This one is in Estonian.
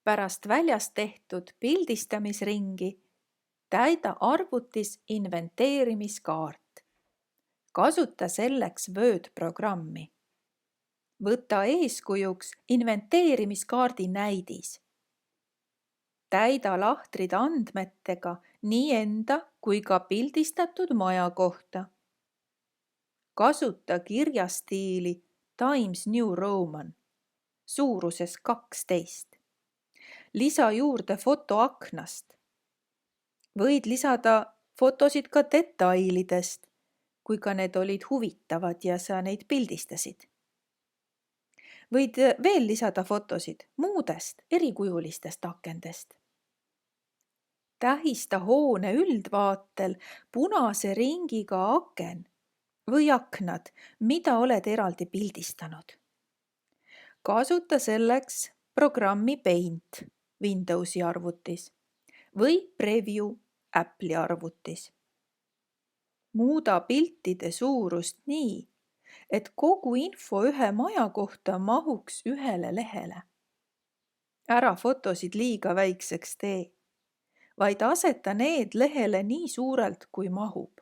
Pärast väljas tehtud pildistamisringi täida arvutis inventeerimiskaart. Kasuta selleks Word-programmi. Võta eeskujuks inventeerimiskaardi näidis. Täida lahtrid andmetega nii enda kui ka pildistatud maja kohta. Kasuta kirjastiili Times New Roman suuruses 12. Lisa juurde foto aknast. Võid lisada fotosid ka detailidest, kui ka need olid huvitavad ja sa neid pildistasid. Võid veel lisada fotosid muudest erikujulistest akendest. Tähista hoone üldvaatel punase ringiga aken või aknad, mida oled eraldi pildistanud. Kasuta selleks programmi Paint Windowsi arvutis või Preview Apple'i arvutis. Muuda piltide suurust nii, et kogu info ühe maja kohta mahuks ühele lehele. Ära fotosid liiga väikseks tee, vaid aseta need lehele nii suurelt, kui mahub.